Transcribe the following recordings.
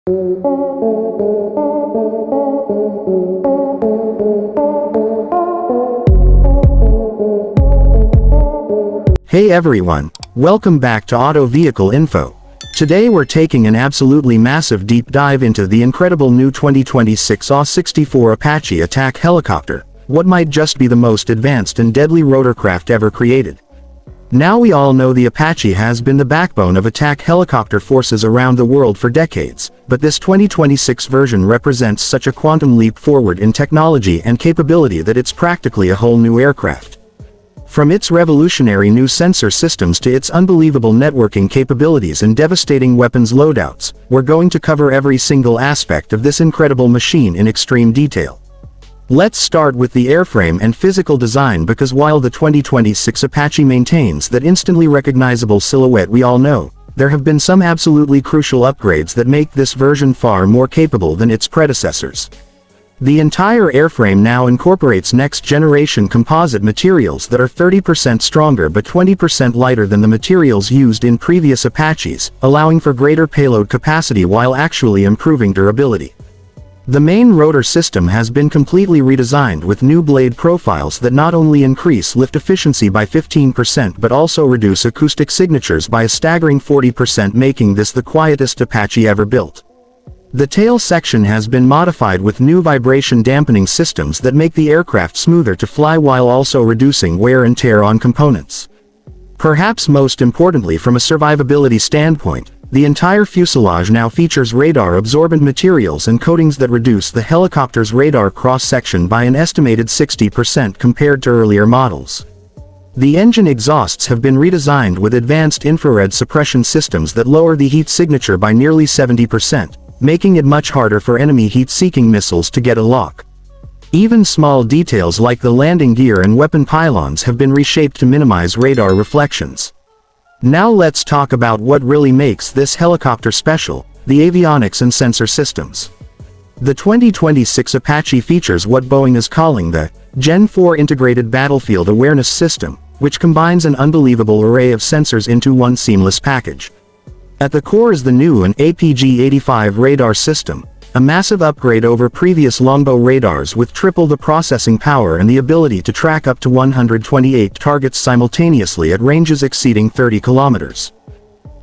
Hey everyone, welcome back to Auto Vehicle Info. Today we're taking an absolutely massive deep dive into the incredible new 2026 AH-64 Apache attack helicopter, what might just be the most advanced and deadly rotorcraft ever created. Now we all know the Apache has been the backbone of attack helicopter forces around the world for decades, but this 2026 version represents such a quantum leap forward in technology and capability that it's practically a whole new aircraft. From its revolutionary new sensor systems to its unbelievable networking capabilities and devastating weapons loadouts, we're going to cover every single aspect of this incredible machine in extreme detail. Let's start with the airframe and physical design, because while the 2026 Apache maintains that instantly recognizable silhouette we all know, there have been some absolutely crucial upgrades that make this version far more capable than its predecessors. The entire airframe now incorporates next-generation composite materials that are 30% stronger but 20% lighter than the materials used in previous Apaches, allowing for greater payload capacity while actually improving durability. The main rotor system has been completely redesigned with new blade profiles that not only increase lift efficiency by 15% but also reduce acoustic signatures by a staggering 40%, making this the quietest Apache ever built. The tail section has been modified with new vibration dampening systems that make the aircraft smoother to fly while also reducing wear and tear on components. Perhaps most importantly, from a survivability standpoint, the entire fuselage now features radar-absorbent materials and coatings that reduce the helicopter's radar cross-section by an estimated 60% compared to earlier models. The engine exhausts have been redesigned with advanced infrared suppression systems that lower the heat signature by nearly 70%. Making it much harder for enemy heat-seeking missiles to get a lock. Even small details like the landing gear and weapon pylons have been reshaped to minimize radar reflections. Now let's talk about what really makes this helicopter special, the avionics and sensor systems. The 2026 Apache features what Boeing is calling the Gen 4 Integrated Battlefield Awareness System, which combines an unbelievable array of sensors into one seamless package. At the core is the new APG-85 radar system, a massive upgrade over previous longbow radars with triple the processing power and the ability to track up to 128 targets simultaneously at ranges exceeding 30 kilometers.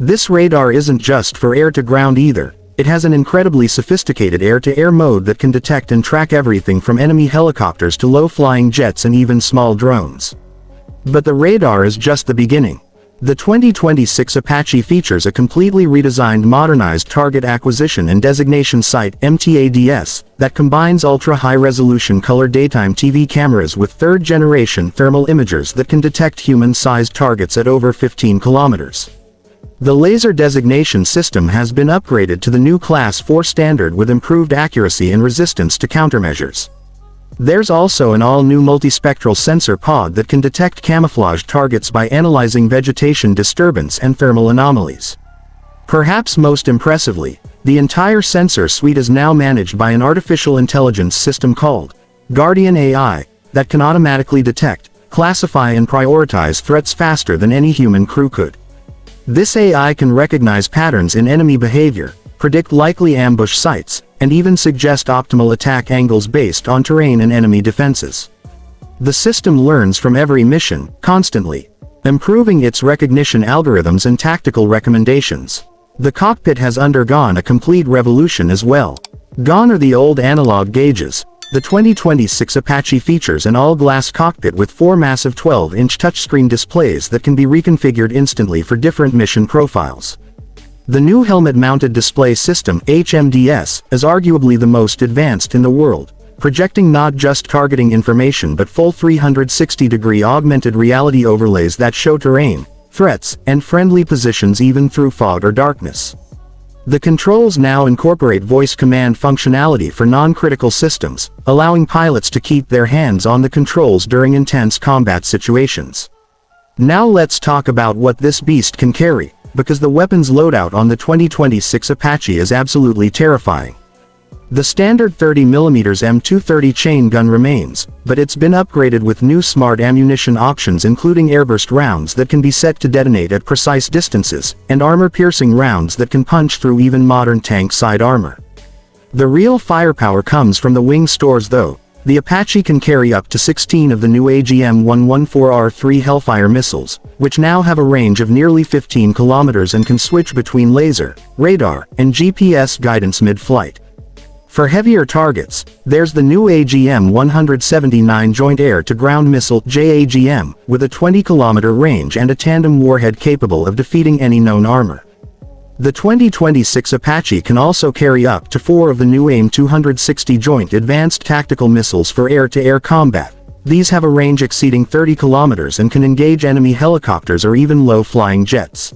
This radar isn't just for air-to-ground either. It has an incredibly sophisticated air-to-air mode that can detect and track everything from enemy helicopters to low-flying jets and even small drones. But the radar is just the beginning. The 2026 Apache features a completely redesigned modernized target acquisition and designation site (MTADS) that combines ultra-high-resolution color daytime TV cameras with third-generation thermal imagers that can detect human-sized targets at over 15 kilometers. The laser designation system has been upgraded to the new Class 4 standard with improved accuracy and resistance to countermeasures. There's also an all-new multispectral sensor pod that can detect camouflaged targets by analyzing vegetation disturbance and thermal anomalies. Perhaps most impressively, the entire sensor suite is now managed by an artificial intelligence system called Guardian AI that can automatically detect, classify and prioritize threats faster than any human crew could. This AI can recognize patterns in enemy behavior, predict likely ambush sites, and even suggest optimal attack angles based on terrain and enemy defenses. The system learns from every mission, constantly improving its recognition algorithms and tactical recommendations. The cockpit has undergone a complete revolution as well. Gone are the old analog gauges. The 2026 Apache features an all-glass cockpit with 4 massive 12-inch touchscreen displays that can be reconfigured instantly for different mission profiles. The new helmet-mounted display system, HMDS, is arguably the most advanced in the world, projecting not just targeting information but full 360-degree augmented reality overlays that show terrain, threats, and friendly positions even through fog or darkness. The controls now incorporate voice command functionality for non-critical systems, allowing pilots to keep their hands on the controls during intense combat situations. Now let's talk about what this beast can carry, because the weapons loadout on the 2026 Apache is absolutely terrifying. The standard 30mm M230 chain gun remains, but it's been upgraded with new smart ammunition options including airburst rounds that can be set to detonate at precise distances, and armor-piercing rounds that can punch through even modern tank side armor. The real firepower comes from the wing stores though. The Apache can carry up to 16 of the new AGM-114R3 Hellfire missiles, which now have a range of nearly 15 kilometers and can switch between laser, radar, and GPS guidance mid-flight. For heavier targets, there's the new AGM-179 Joint Air-to-Ground Missile JAGM, with a 20-kilometer range and a tandem warhead capable of defeating any known armor. The 2026 Apache can also carry up to 4 of the new AIM-260 Joint Advanced Tactical Missiles for air-to-air combat. These have a range exceeding 30 kilometers and can engage enemy helicopters or even low-flying jets.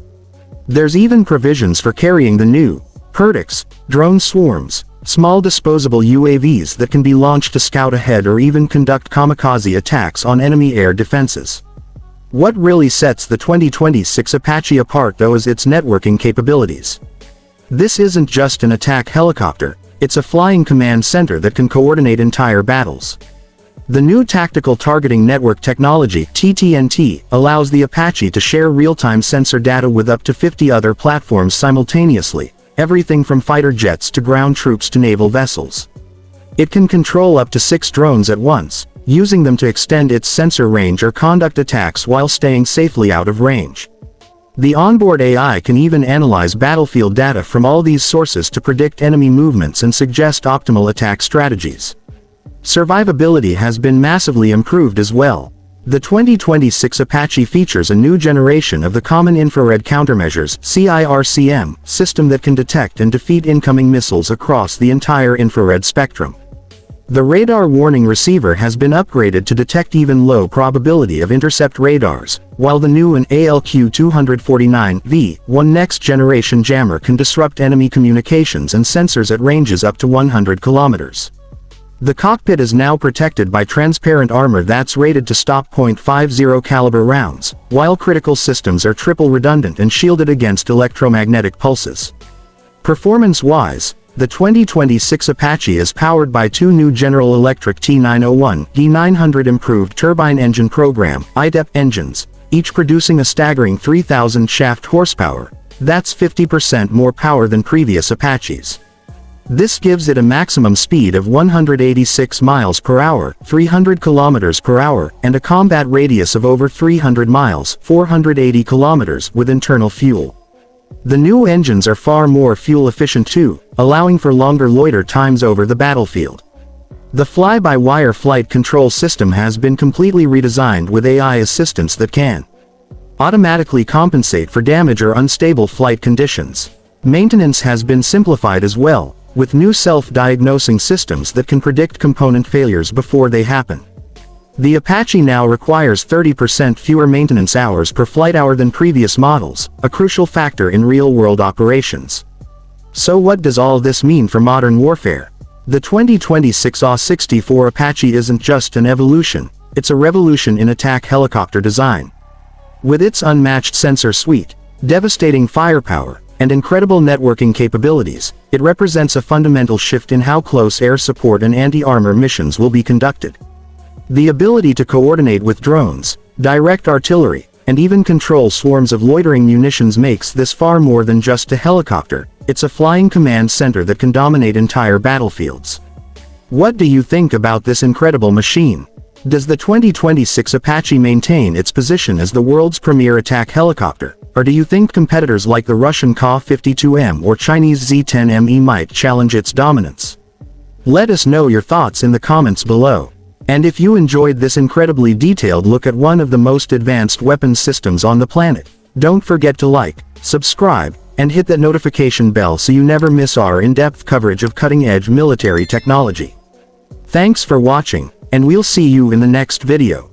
There's even provisions for carrying the new Perdix drone swarms, small disposable UAVs that can be launched to scout ahead or even conduct kamikaze attacks on enemy air defenses. What really sets the 2026 Apache apart though is its networking capabilities. This isn't just an attack helicopter, it's a flying command center that can coordinate entire battles. The new Tactical Targeting Network technology, TTNT, allows the Apache to share real-time sensor data with up to 50 other platforms simultaneously, everything from fighter jets to ground troops to naval vessels. It can control up to 6 drones at once, using them to extend its sensor range or conduct attacks while staying safely out of range. The onboard AI can even analyze battlefield data from all these sources to predict enemy movements and suggest optimal attack strategies. Survivability has been massively improved as well. The 2026 Apache features a new generation of the Common Infrared Countermeasures (CIRCM) system that can detect and defeat incoming missiles across the entire infrared spectrum. The radar warning receiver has been upgraded to detect even low probability of intercept radars, while the new ALQ-249V1 next-generation jammer can disrupt enemy communications and sensors at ranges up to 100 kilometers. The cockpit is now protected by transparent armor that's rated to stop .50 caliber rounds, while critical systems are triple redundant and shielded against electromagnetic pulses. Performance-wise, the 2026 Apache is powered by 2 new General Electric T901 D900 improved turbine engine program (IDEP) engines, each producing a staggering 3,000 shaft horsepower. That's 50% more power than previous Apaches. This gives it a maximum speed of 186 miles per hour, 300 kilometers per hour, and a combat radius of over 300 miles, 480 kilometers, with internal fuel. The new engines are far more fuel efficient too, allowing for longer loiter times over the battlefield. The fly-by-wire flight control system has been completely redesigned with AI assistance that can automatically compensate for damage or unstable flight conditions. Maintenance has been simplified as well, with new self-diagnosing systems that can predict component failures before they happen. The Apache now requires 30% fewer maintenance hours per flight hour than previous models, a crucial factor in real-world operations. So what does all this mean for modern warfare? The 2026 AH-64 Apache isn't just an evolution, it's a revolution in attack helicopter design. With its unmatched sensor suite, devastating firepower, and incredible networking capabilities, it represents a fundamental shift in how close air support and anti-armor missions will be conducted. The ability to coordinate with drones, direct artillery, and even control swarms of loitering munitions makes this far more than just a helicopter. It's a flying command center that can dominate entire battlefields. What do you think about this incredible machine? Does the 2026 Apache maintain its position as the world's premier attack helicopter, or do you think competitors like the Russian Ka-52M or Chinese Z-10ME might challenge its dominance? Let us know your thoughts in the comments below. And if you enjoyed this incredibly detailed look at one of the most advanced weapons systems on the planet, don't forget to like, subscribe, and hit that notification bell so you never miss our in-depth coverage of cutting-edge military technology. Thanks for watching, and we'll see you in the next video.